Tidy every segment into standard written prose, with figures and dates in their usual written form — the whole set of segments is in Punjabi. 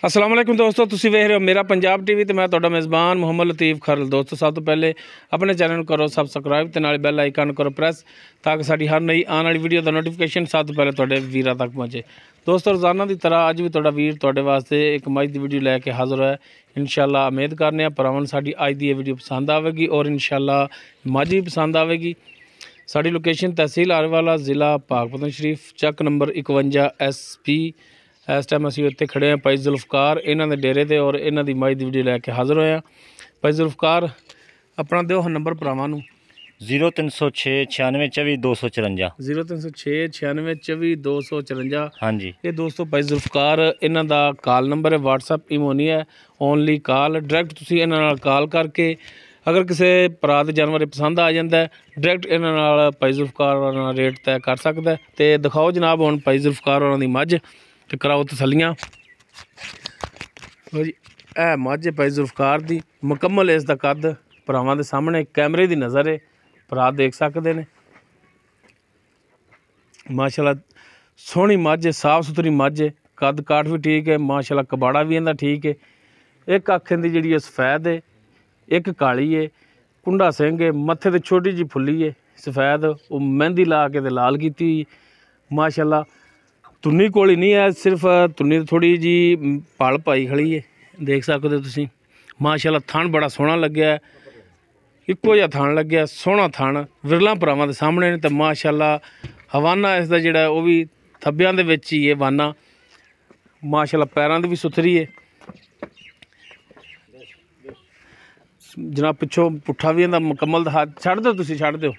अस्सलाम वालेकुम दोस्तों, तुसी वेख रहे हो मेरा पंजाब टीवी ते मैं तुहाडा मेज़बान मुहम्मद लतीफ़ खरल। दोस्तों सब तो पहले अपने चैनल नूं करो सबसक्राइब ते नाल बैल आइकन करो प्रेस ताकि साडी हर नई आने वाली वीडियो दा नोटिफिकेशन सब तो पहले तुहाडे वीरां तक पहुँचे। दोस्तों रोज़ाना की तरह अज भी तुहाडा वीर तुहाडे वास्ते एक मझ दी वीडियो लैके हाज़र है। इंशाअल्लाह उम्मीद करने भरावां साडी अज दी वीडियो पसंद आवेगी और इंशाअल्लाह मझ भी पसंद आवेगी। साडी लोकेशन तहसील आरवाला ज़िला पाकपतन शरीफ चक नंबर 51 SP। इस टाइम असीं उत्ते खड़े हैं भाई जुल्फकार इन्हां दे डेरे ते और इन्हां दी मझ दी वीडियो लैके हाज़र होए हैं। भाई जुल्फकार अपना दिओ नंबर भरावां नूं। 0306 96 24 254 0306 96 24 254। हाँ जी। ये दोस्तों भाई जुल्फकार इन्हां दा कॉल नंबर है, WhatsApp ईमो नहीं है, ओनली कॉल। डायरैक्ट तुसीं इन्हां नाल कॉल करके अगर किसी भरा दे जानवर पसंद आ जाता है डायरैक्ट इन्हां नाल भाई जुल्फकार होरां नाल रेट तय कर सकदा है। ते दिखाओ जनाब हुण भाई जुल्फकार होरां दी मझ ते कराओ तसल्लियां। लो जी ए मझ भाई जुल्फकार दी मुकम्मल इसदा कद भरावां दे सामने कैमरे दी नज़र है, भरा देख सकते हैं। माशाल्लाह सोहनी मझ है, साफ सुथरी मझ है, कद काठ भी ठीक है, माशाल्लाह कबाड़ा भी इहदा ठीक है। एक अख इहदी जिहड़ी सफेद है, एक काली है, कुंडा सिंह है, मत्थे ते छोटी जी फुल्ली है सफेद, वो मेहंदी ला के ते लाल की माशाल्लाह। तुन्नी कोली नहीं है, सिर्फ तुन्नी थोड़ी जी पल पाई खड़ी है, देख सकते हो तुसीं। माशाल्लाह थण बड़ा सोहना लग्या है, इक्को जिहा थण लग्या, सोहना थण विरला भरावां दे सामने ने। ते माशाल्लाह हवाना इसदा जिहड़ा वो भी थब्बियां दे विच ही है वाना। माशाल्लाह पैरां दी भी सुथरी है जनाब। पिछों पुट्ठा भी इहदा मुकम्मल हाथ छड्ड दो, तुसीं छड्ड दो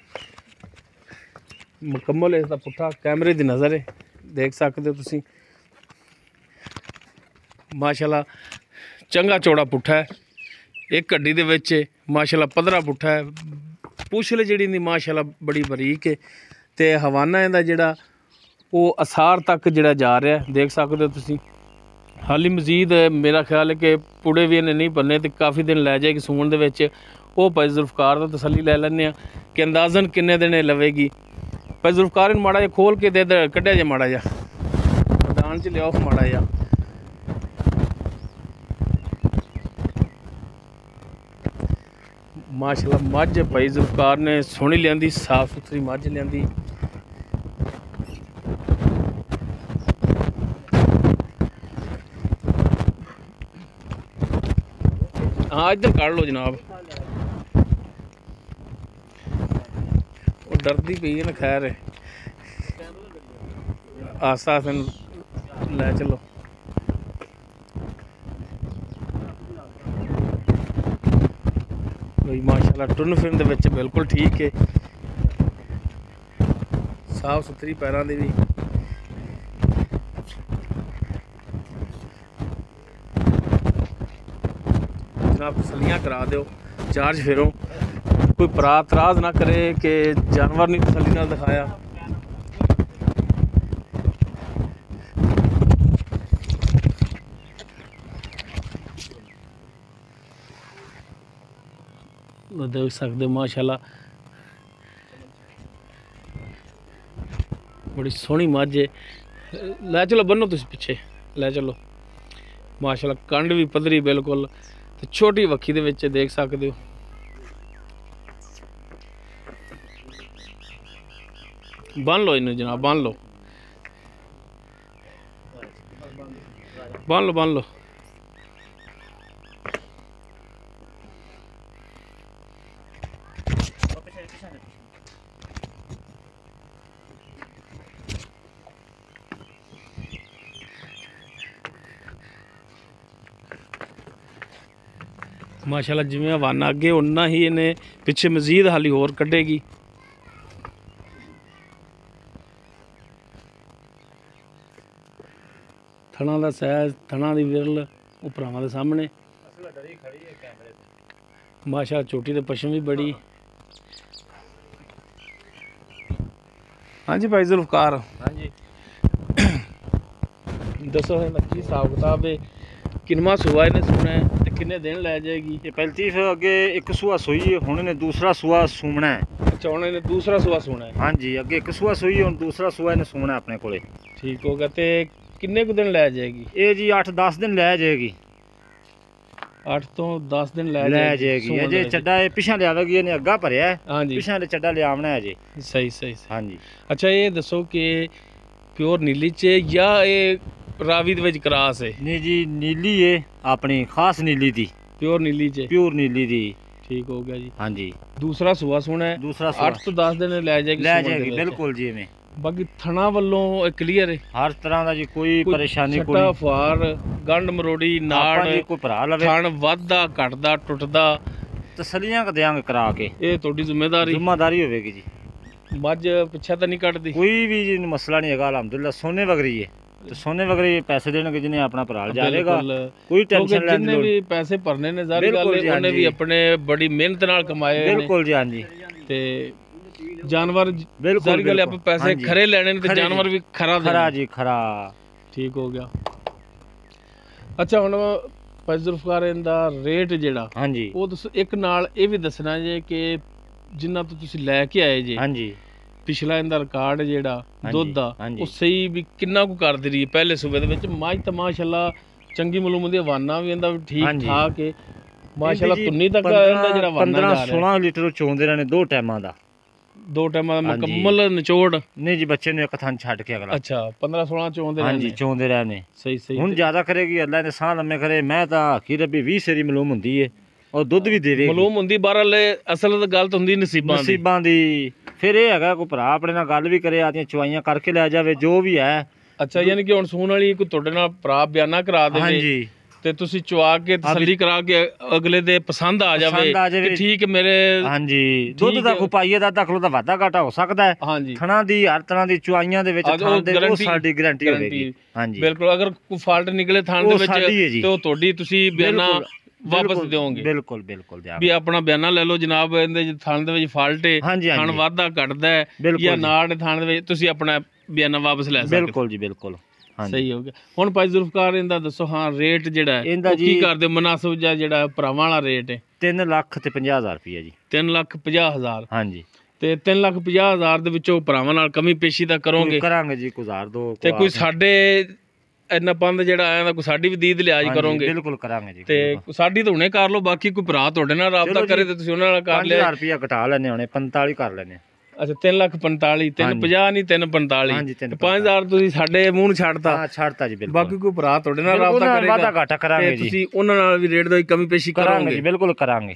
मुकम्मल इसदा पुट्ठा कैमरे दी नज़र है, देख सकते हो तुसीं। माशाल्लाह चंगा चौड़ा पुट्ठा है, एक हड्डी दे विच माशाल्लाह पधरा पुट्ठा है, पुछल जिहड़ी इंदी माशाल्लाह बड़ी बरीक है। ते हवाना इहदा जिहड़ा वो असार तक जिहड़ा जा रहा है, देख सकते हो तुसीं। हाली मजीद मेरा ख्याल है कि पुड़े भी इन्हें नहीं बनने तो काफ़ी दिन लै जाएगी सूण दे विच। वो भाई जुल्फकार दा तसल्ली लै लैंदे कि अंदाजन किन्ने दिन लवेगी। भाई जुल्फकार इन माड़ा जिहा खोल के दे कड्ढिया जा माड़ा जिहा मैदान च लियाओ माड़ा जिहा। माशाल्लाह मझ भाई जुल्फकार ने सोहनी लियांदी, साफ सुथरी मझ लियांदी। हाँ इधर काढ़ लो जनाब, वो डरती पई है ना। खैर आस्ता आस्ता लै चलो। भाई माशाल्लाह टुन फिरन दे विच बिल्कुल ठीक है, साफ सुथरी पैरां दी भी। जनाब तसल्लियां करा दो, चार्ज फिरो, कोई भरा तराज ना करे कि जानवर नहीं तसल्ली नाल दिखाया। देख सकते माशाल्लाह बड़ी सोहनी मझ है। लै चलो बनो तुम पिछे लै चलो। माशाल्लाह कंड भी पधरी बिल्कुल, ते छोटी वक्खी दे विच देख सकते हो। बन लो इन्हें जनाब, बन लो बन लो बन लो। माशाल्लाह जिवें हवाना अगे उन्ना ही इन्हें पिछे मजीद हाली होर कढ़ेगी। थणा दा सैज, थणा दी विरल वो भरावां दे सामने। माशाल्लाह चोटी ते पशम भी बड़ी। हाँ जी भाई जुल्फकार, हाँ जी दसो की हिसाब किताब है, किनवा सूआ इन्हें सुना है ते किन्ने दिन लै जाएगी? ये पैंतीस अगे एक सूआ सूई है, हुण इन्हें दूसरा सूआ सूमना है। अच्छा हुण इन्हें दूसरा सूआ सुना है? हाँ जी, अगे एक सूआ सूई है, हुण दूसरा सूआ इन्हें सूमना अपने कोले। ठीक हो गया। ते ਕਿੰਨੇ ਕੁ ਦਿਨ ਲੈ ਜਾਏਗੀ? ਇਹ ਜੀ 8-10 ਦਿਨ ਲੈ ਜਾਏਗੀ। 8 ਤੋਂ 10 ਦਿਨ ਲੈ ਜਾਏਗੀ। ਅਜੇ ਚੱਡਾ ਇਹ ਪਿਛਾਂ ਲਿਆਵੇਗੀ, ਇਹਨੇ ਅੱਗਾ ਭਰਿਆ ਹੈ। ਹਾਂਜੀ, ਪਿਛਾਂ ਦੇ ਚੱਡਾ ਲਿਆਵਣਾ ਅਜੇ। ਸਹੀ ਸਹੀ। ਹਾਂਜੀ। ਅੱਛਾ ਇਹ ਦੱਸੋ ਕਿ ਪਿਓਰ ਨੀਲੀ ਚ ਜਾਂ ਇਹ ਰਾਵੀ ਦੇ ਵਿੱਚ ਕਰਾਸ ਹੈ? ਨਹੀਂ ਜੀ, ਨੀਲੀ ਏ, ਆਪਣੀ ਖਾਸ ਨੀਲੀ ਦੀ। ਪਿਓਰ ਨੀਲੀ ਚ? ਪਿਓਰ ਨੀਲੀ ਦੀ। ਠੀਕ ਹੋ ਗਿਆ ਜੀ। ਹਾਂਜੀ। ਦੂਸਰਾ ਸੂਆ ਸੋਹਣਾ ਹੈ। ਦੂਸਰਾ ਸੂਆ 8 ਤੋਂ 10 ਦਿਨ ਲੈ ਜਾਏਗੀ ਬਿਲਕੁਲ ਜੀ। ਐਵੇਂ ਬਾਕੀ ਥਣਾ ਵੱਲੋਂ ਕਲੀਅਰ ਹੈ, ਹਰ ਤਰ੍ਹਾਂ ਦਾ ਜੀ, ਕੋਈ ਪਰੇਸ਼ਾਨੀ ਕੋਈ ਛੱਟਾ ਫਾਰ ਗੰਢ ਮਰੋੜੀ ਨਾੜ ਕੋਈ ਭਰਾ ਲਵੇ, ਥਣ ਵੱਧਦਾ ਘਟਦਾ ਟੁੱਟਦਾ ਤਸਲੀਆਂ ਦਿਆਂਗੇ ਕਰਾ ਕੇ। ਇਹ ਤੁਹਾਡੀ ਜ਼ਿੰਮੇਵਾਰੀ ਹੋਵੇਗੀ ਜੀ। ਮੱਝ ਪਿੱਛਾ ਤਾਂ ਨਹੀਂ ਕੱਢਦੀ? ਕੋਈ ਵੀ ਜੀ ਮਸਲਾ ਨਹੀਂ ਹੈਗਾ, ਅਲਹਮਦੁਲਿਲਾ। ਸੋਨੇ ਵਗਰੀ ਹੈ ਤੇ ਸੋਨੇ ਵਗਰੀ ਪੈਸੇ ਦੇਣਗੇ ਜਿਹਨੇ ਆਪਣਾ ਭਰਾ ਜਾਵੇਗਾ, ਕੋਈ ਟੈਨਸ਼ਨ ਲੈਣ ਦੀ ਲੋੜ। ਵੀ ਪੈਸੇ ਭਰਨੇ ਨੇ ਜ਼ਾਰੀ ਗੱਲ ਹੈ, ਉਹਨੇ ਵੀ ਆਪਣੇ ਬੜੀ ਮਿਹਨਤ ਨਾਲ ਕਮਾਏ ਨੇ। ਬਿਲਕੁਲ ਜੀ। ਹਾਂਜੀ। ਤੇ ਜਾਨਵਰ ਜ਼ਾਰੀ ਗੱਲ ਆਪਾਂ ਪੈਸੇ ਖਰੇ ਲੈਣੇ ਨੇ ਤੇ ਜਾਨਵਰ ਵੀ ਖਰਾ ਜੀ ਖਰਾ। ਠੀਕ ਹੋ ਗਿਆ। ਅੱਛਾ ਹੁਣ ਜ਼ੁਲਫਕਾਰ ਦਾ ਰੇਟ ਜਿਹੜਾ, ਹਾਂਜੀ, ਉਹ ਦੱਸੋ। ਇੱਕ ਨਾਲ ਇਹ ਵੀ ਦੱਸਣਾ ਜੇ ਕਿ ਜਿੰਨਾ ਤੋਂ ਤੁਸੀਂ ਲੈ ਕੇ ਆਏ ਜੇ, ਹਾਂਜੀ, ਪਿਛਲਾ ਇਹਦਾ ਰਿਕਾਰਡ ਜਿਹੜਾ ਦੁੱਧ ਦਾ, ਉਹ ਸਹੀ ਵੀ ਕਿੰਨਾ ਕੁ ਕਰਦੀ ਰਹੀ ਪਹਿਲੇ ਸੂਬੇ ਦੇ ਵਿੱਚ? ਮੱਝ ਤਾਂ ਮਾਸ਼ਾਅੱਲਾ ਚੰਗੀ ਮਲੂਮ ਦੀ, ਹਵਾਨਾ ਵੀ ਇਹਦਾ ਠੀਕ ਠਾਕ ਹੈ ਮਾਸ਼ਾਅੱਲਾ। ਤੁੰਨੀ ਤੱਕ ਇਹਦਾ ਜਿਹੜਾ ਹਵਾਨਾ ਜਾ ਰਿਹਾ 15-16 ਲੀਟਰ ਚੋਂਦੇ ਰਹੇ ਨੇ 2 ਟਾਈਮਾਂ ਦਾ। 2 ਟਾਈਮਾਂ ਦਾ ਮੁਕੰਮਲ ਨਿਚੋੜ? ਨਹੀਂ ਜੀ, ਬੱਚੇ ਨੂੰ ਇੱਕ ਥਾਂ ਛੱਡ ਕੇ ਅਗਲਾ। ਅੱਛਾ 15-16 ਚੋਂਦੇ ਰਹੇ? ਹਾਂਜੀ, ਚੋਂਦੇ ਰਹੇ ਨੇ। ਸਹੀ ਸਹੀ। ਹੁਣ ਜ਼ਿਆਦਾ ਕਰੇਗੀ, ਅੱਲਾ ਨੇ ਸਾਹ ਲੰਮੇ ਕਰੇ। ਮੈਂ ਤਾਂ ਕੀ ਰੱਬੀ 20 ਸੇਰੀ ਮਲੂਮ ਹੁੰਦੀ ਏ, ਔਰ ਦੁੱਧ ਵੀ ਦੇਵੇਗੀ। ਮਲੂਮ ਹੁੰਦੀ ਬਹਰਹਾਲ, ਅਸਲ ਤਾਂ ਗੱਲ ਤਾਂ ਹੁੰਦੀ ਨਸੀਬਾਂ ਦੀ। ਫਿਰ ਇਹ ਹੈਗਾ ਕੋਈ ਭਰਾ ਆਪਣੇ ਨਾਲ ਗੱਲ ਵੀ ਕਰੇ, ਆਦੀਆਂ ਚਵਾਈਆਂ ਕਰਕੇ ਲੈ ਜਾਵੇ, ਜੋ ਵੀ ਹੈ। ਅੱਛਾ, ਯਾਨੀ ਕਿ ਹੁਣ ਸੂਣ ਵਾਲੀ ਕੋਈ ਤੁਹਾਡੇ ਨਾਲ ਭਰਾ ਬਿਆਨਾ ਕਰਾ ਦੇਵੇ, ਹਾਂਜੀ, ਤੇ ਤੁਸੀਂ ਚਵਾ ਕੇ ਤਸੱਲੀ ਕਰਾ ਕੇ ਅਗਲੇ ਦੇ ਪਸੰਦ ਆ ਜਾਵੇ, ਠੀਕ ਮੇਰੇ। ਹਾਂਜੀ, ਦੁੱਧ ਦਾ ਕੋਈ ਪਾਈਏ ਦਾ ਦਖਲ ਦਾ ਵਾਧਾ ਘਾਟਾ ਹੋ ਸਕਦਾ ਹੈ। ਹਾਂਜੀ, ਥਣਾ ਦੀ ਹਰ ਤਰ੍ਹਾਂ ਦੀ ਚਵਾਈਆਂ ਦੇ ਵਿੱਚ ਥਾਂ ਦੇ ਉਹ ਸਾਡੀ ਗਾਰੰਟੀ ਹੋਵੇਗੀ। ਹਾਂਜੀ, ਬਿਲਕੁਲ। ਅਗਰ ਕੋਈ ਫਾਲਟ ਨਿਕਲੇ ਥਾਂ ਦੇ ਵਿੱਚ ਤੇ ਉਹ ਤੁਹਾਡੀ, ਤੁਸੀਂ ਬਿਆਨਾ ਵਾਪਸ ਦਿਓਗੇ? ਬਿਲਕੁਲ ਬਿਲਕੁਲ। ਵੀ ਆਪਣਾ ਬਿਆਨਾ ਲੈ ਲਓ ਜਨਾਬ, ਇਹਦੇ ਥਾਂ ਦੇ ਵਿੱਚ ਫਾਲਟ ਹੈ, ਥਣ ਵਾਧਾ ਘਟਦਾ ਹੈ ਜਾਂ ਨਾੜ ਥਾਂ ਦੇ ਵਿੱਚ, ਤੁਸੀਂ ਆਪਣਾ ਬਿਆਨਾ ਵਾਪਸ ਲੈ ਸਕਦੇ। ਬਿਲਕੁਲ ਜੀ, ਬਿਲਕੁਲ। ਸਹੀ ਹੋ ਗਿਆ। ਹੁਣ ਭਾਈ ਜ਼ੁਲਫਕਾਰ ਇਹਦਾ ਦੱਸੋ, ਹਾਂ ਰੇਟ ਜਿਹੜਾ ਹੈ ਕੀ ਕਰਦੇ ਮੁਨਾਸਬ, ਜਾਂ ਜਿਹੜਾ ਭਰਾਵਾਂ ਵਾਲਾ ਰੇਟ ਹੈ? 3,50,000 ਰੁਪਏ ਜੀ। 3,50,000? ਹਾਂਜੀ। ਤੇ 3,50,000 ਦੇ ਵਿੱਚੋਂ ਭਰਾਵਾਂ ਨਾਲ ਕਮੀ ਪੇਸ਼ੀ ਤਾਂ ਕਰੋਗੇ? ਕਰਾਂਗੇ ਜੀ, ਗੁਜ਼ਾਰ ਦੋ। ਤੇ ਕੋਈ ਸਾਡੇ ਇੰਨਾ ਪੰਦ ਜਿਹੜਾ ਆਇਆ ਕੋਈ ਸਾਡੀ ਵੀ ਦੀਦ ਲਿਆਜ ਕਰੋਗੇ? ਬਿਲਕੁਲ ਕਰਾਂਗੇ ਜੀ। ਤੇ ਸਾਡੀ ਤਾਂ ਹੁਣੇ ਕਰ ਲਓ, ਬਾਕੀ ਕੋਈ ਭਰਾ ਤੁਹਾਡੇ ਨਾਲ ਰਾਬਤਾ ਕਰੇ ਤੇ ਤੁਸੀਂ ਉਹਨਾਂ ਨਾਲ ਕਰ ਲਿਆ। 5,000 ਰੁਪਏ ਘਟਾ ਲੈਣੇ, ਹੁਣੇ 45 ਕਰ ਲੈਣੇ। ਅੱਛਾ 3,45,000, 350 ਨਹੀਂ 345, 5,000 ਤੁਸੀਂ ਸਾਡੇ ਮੂੰਹ ਨੂੰ ਛੱਡਤਾ। ਛੱਡਤਾ ਜੀ, ਬਿਲਕੁਲ। ਬਾਕੀ ਕੋਈ ਭਰਾ ਤੁਹਾਡੇ ਨਾਲ ਰਾਬਤਾ ਕਰੇਗਾ, ਵਾਧਾ ਘਾਟਾ ਕਰਾਂਗੇ ਜੀ। ਤੁਸੀਂ ਉਹਨਾਂ ਨਾਲ ਵੀ ਰੇਟ ਦੀ ਕਮੀ ਪੇਸ਼ੀ ਕਰਾਂਗੇ? ਬਿਲਕੁਲ ਕਰਾਂਗੇ,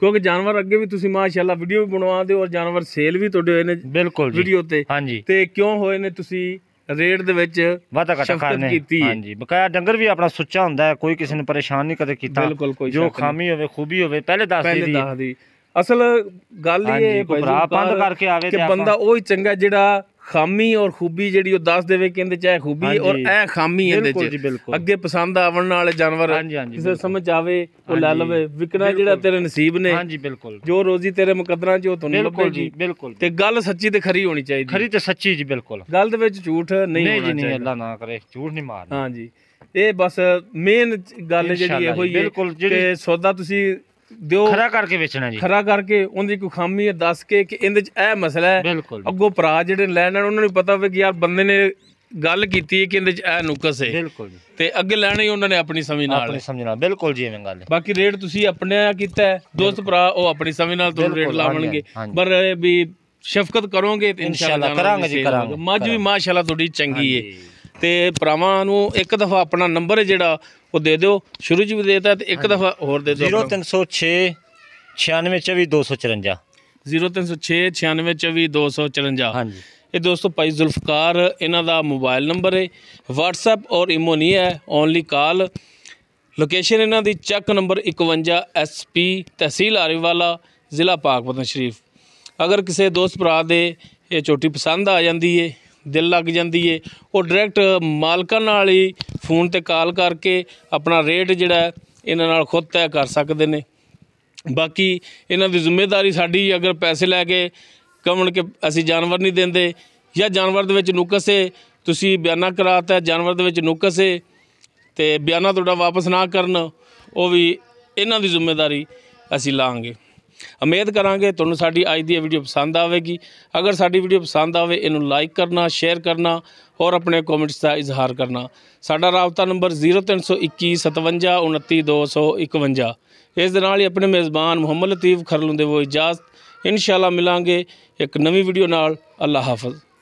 ਕਿਉਂਕਿ ਜਾਨਵਰ ਅੱਗੇ ਵੀ ਤੁਸੀਂ ਮਾਸ਼ਾਅੱਲਾ ਵੀਡੀਓ ਵੀ ਬਣਵਾਉਂਦੇ ਹੋ, ਔਰ ਜਾਨਵਰ ਸੇਲ ਵੀ ਤੁਹਾਡੇ ਹੋਏ ਨੇ ਬਿਲਕੁਲ ਵੀਡੀਓ ਤੇ। ਹਾਂਜੀ। ਤੇ ਕਿਉਂ ਹੋਏ ਨੇ ਤੁਸੀਂ ਰੇਟ ਦੇ ਵਿੱਚ ਵਾਧਾ ਘਾਟਾ ਕਰਨੇ ਕੀਤੀ? ਹਾਂਜੀ, ਬਕਾਇਆ ਡੰਗਰ ਵੀ ਆਪਣਾ ਸੁੱਚਾ ਹੁੰਦਾ ਹੈ, ਕੋਈ ਕਿਸੇ ਨੂੰ ਪਰੇਸ਼ਾਨ ਨਹੀਂ ਕਦੇ ਕੀਤਾ। ਬਿਲਕੁਲ। ਜੋ ਖਾਮੀ ਹੋਵੇ ਖੂਬੀ ਹੋਵੇ ਪਹਿਲੇ ਦੱਸ ਦੀ। ਅਸਲ ਗੱਲ ਇਹ ਹੈ ਭਰਾ ਬੰਦ ਕਰਕੇ ਆਵੇ ਕਿ ਬੰਦਾ ਉਹ ਹੀ ਚੰਗਾ ਜਿਹੜਾ ਖਾਮੀ ਔਰ ਖੂਬੀ ਜਿਹੜੀ ਉਹ ਦੱਸ ਦੇਵੇ ਕਿ ਇਹਦੇ ਚ ਇਹ ਖੂਬੀ ਔਰ ਇਹ ਖਾਮੀ ਇਹਦੇ ਚ, ਅੱਗੇ ਪਸੰਦ ਆਵਣ ਵਾਲੇ ਜਾਨਵਰ ਕਿਸੇ ਸਮਝ ਆਵੇ ਉਹ ਲੈ ਲਵੇ। ਵਿਕਣਾ ਜਿਹੜਾ ਤੇਰੇ ਨਸੀਬ ਨੇ, ਹਾਂਜੀ ਬਿਲਕੁਲ, ਜੋ ਰੋਜ਼ੀ ਤੇਰੇ ਮੁਕੱਦਰਾਂ ਚ ਉਹ ਤੁਹਾਨੂੰ ਲੱਭੇਗੀ। ਬਿਲਕੁਲ। ਤੇ ਗੱਲ ਸੱਚੀ ਤੇ ਖਰੀ ਹੋਣੀ ਚਾਹੀਦੀ, ਖਰੀ ਤੇ ਸੱਚੀ ਜੀ, ਬਿਲਕੁਲ। ਗੱਲ ਦੇ ਵਿੱਚ ਝੂਠ ਨਹੀਂ ਹੋਣਾ ਚਾਹੀਦਾ। ਨਹੀਂ, ਅੱਲਾ ਨਾ ਕਰੇ ਝੂਠ ਨਹੀਂ ਮਾਰਨਾ। ਹਾਂਜੀ, ਇਹ ਬਸ ਮੇਨ ਗੱਲ ਜਿਹੜੀ ਇਹੋ ਹੀ ਹੈ ਕਿ ਸੌਦਾ ਤੁਸੀਂ ਦਿਓ ਖਰਾ ਕਰਕੇ ਵੇਚਣਾ ਜੀ, ਖਰਾ ਕਰਕੇ ਉਹਦੀ ਕੋਈ ਖਾਮੀ ਹੈ ਦੱਸ ਕੇ ਕਿ ਇਹਦੇ ਚ ਇਹ ਮਸਲਾ ਹੈ। ਅੱਗੋਂ ਭਰਾ ਜਿਹੜੇ ਲੈਣ ਉਹਨਾਂ ਨੂੰ ਪਤਾ ਹੋਵੇ ਕਿ ਯਾਰ ਬੰਦੇ ਨੇ ਗੱਲ ਕੀਤੀ ਹੈ ਕਿ ਇਹਦੇ ਚ ਇਹ ਨੁਕਸ ਹੈ। ਬਿਲਕੁਲ, ਤੇ ਅੱਗੇ ਲੈਣਾ ਹੀ ਉਹਨਾਂ ਨੇ ਆਪਣੀ ਸਮਝ ਨਾਲ ਸਮਝਣਾ। ਬਿਲਕੁਲ ਜੀ, ਐਵੇਂ ਗੱਲ ਹੈ। ਬਾਕੀ ਰੇਟ ਤੁਸੀਂ ਆਪਣੇ ਕੀਤਾ ਹੈ, ਦੋਸਤ ਭਰਾ ਉਹ ਆਪਣੀ ਸਮਝ ਨਾਲ ਤੁਹਾਨੂੰ ਰੇਟ ਲਾਵਣਗੇ, ਪਰ ਵੀ ਸ਼ਫਕਤ ਕਰੋਗੇ ਤੇ ਇਨਸ਼ਾਅੱਲਾ ਕਰਾਂਗੇ ਜੀ, ਕਰਾਂਗੇ। ਮੱਝ ਵੀ ਮਾਸ਼ਾਅੱਲਾ ਤੁਹਾਡੀ ਚੰਗੀ ਹੈ। ਤੇ ਭਰਾਵਾਂ ਨੂੰ ਇੱਕ ਦਫਾ ਆਪਣਾ ਨੰਬਰ ਹੈ ਜਿਹੜਾ ਉਹ ਦੇ ਦਿਓ, ਸ਼ੁਰੂ ਚ ਵੀ ਦੇਤਾ ਤੇ ਇੱਕ ਦਫਾ ਹੋਰ ਦੇ ਦਿਓ। 0306 9624 254 0306 9624 254। ਹਾਂਜੀ, ਇਹ ਦੋਸਤੋ ਭਾਈ ਜ਼ੁਲਫਕਾਰ ਇਹਨਾਂ ਦਾ ਮੋਬਾਈਲ ਨੰਬਰ ਹੈ। WhatsApp ਔਰ ਇਮੋ ਨਹੀਂ ਹੈ, ਓਨਲੀ ਕਾਲ। ਲੋਕੇਸ਼ਨ ਇਹਨਾਂ ਦੀ ਚੱਕ ਨੰਬਰ 51 SP ਤਹਿਸੀਲ ਆਰੀਵਾਲਾ, ਜ਼ਿਲ੍ਹਾ ਪਾਕਪਤਨ ਸ਼ਰੀਫ। ਅਗਰ ਕਿਸੇ ਦੋਸਤ ਭਰਾ ਦੇ ਇਹ ਝੋਟੀ ਪਸੰਦ ਆ ਜਾਂਦੀ ਹੈ, ਦਿਲ ਲੱਗ ਜਾਂਦੀ ਹੈ, ਉਹ ਡਾਇਰੈਕਟ ਮਾਲਕਾਂ ਨਾਲ ਹੀ ਫੋਨ ਤੇ ਕਾਲ ਕਰਕੇ ਆਪਣਾ ਰੇਟ ਜਿਹੜਾ ਇਹਨਾਂ ਨਾਲ ਖੁਦ ਤੈਅ ਕਰ ਸਕਦੇ ਨੇ। ਬਾਕੀ ਇਹਨਾਂ ਦੀ ਜ਼ਿੰਮੇਵਾਰੀ ਸਾਡੀ, ਅਗਰ ਪੈਸੇ ਲੈ ਕੇ ਕਹਣ ਕਿ ਅਸੀਂ ਜਾਨਵਰ ਨਹੀਂ ਦਿੰਦੇ ਜਾਂ ਜਾਨਵਰ ਦੇ ਵਿੱਚ ਨੁਕਸ ਹੈ, ਤੁਸੀਂ ਬਿਆਨਾ ਕਰਾਤਾ ਜਾਨਵਰ ਦੇ ਵਿੱਚ ਨੁਕਸ ਹੈ ਤੇ ਬਿਆਨਾ ਤੁਹਾਡਾ ਵਾਪਸ ਨਾ ਕਰਨ, ਉਹ ਵੀ ਇਹਨਾਂ ਦੀ ਜ਼ਿੰਮੇਵਾਰੀ ਅਸੀਂ ਲਾਂਗੇ। ਉਮੀਦ ਕਰਾਂਗੇ ਤੁਹਾਨੂੰ ਸਾਡੀ ਅੱਜ ਦੀ ਇਹ ਵੀਡੀਓ ਪਸੰਦ ਆਵੇਗੀ। ਅਗਰ ਸਾਡੀ ਵੀਡੀਓ ਪਸੰਦ ਆਵੇ ਇਹਨੂੰ ਲਾਈਕ ਕਰਨਾ, ਸ਼ੇਅਰ ਕਰਨਾ ਔਰ ਆਪਣੇ ਕਮੈਂਟਸ ਦਾ ਇਜ਼ਹਾਰ ਕਰਨਾ। ਸਾਡਾ ਰਾਬਤਾ ਨੰਬਰ 0321 57 29 251। ਇਸ ਦੇ ਨਾਲ ਹੀ ਆਪਣੇ ਮੇਜ਼ਬਾਨ ਮੁਹੰਮਦ ਲਤੀਫ ਖਰਲ ਨੂੰ ਦੇਵੋ ਇਜਾਜ਼ਤ। इंशाअल्लाह मिलांगे एक नवी वीडियो नाल। अल्लाह हाफ़िज़।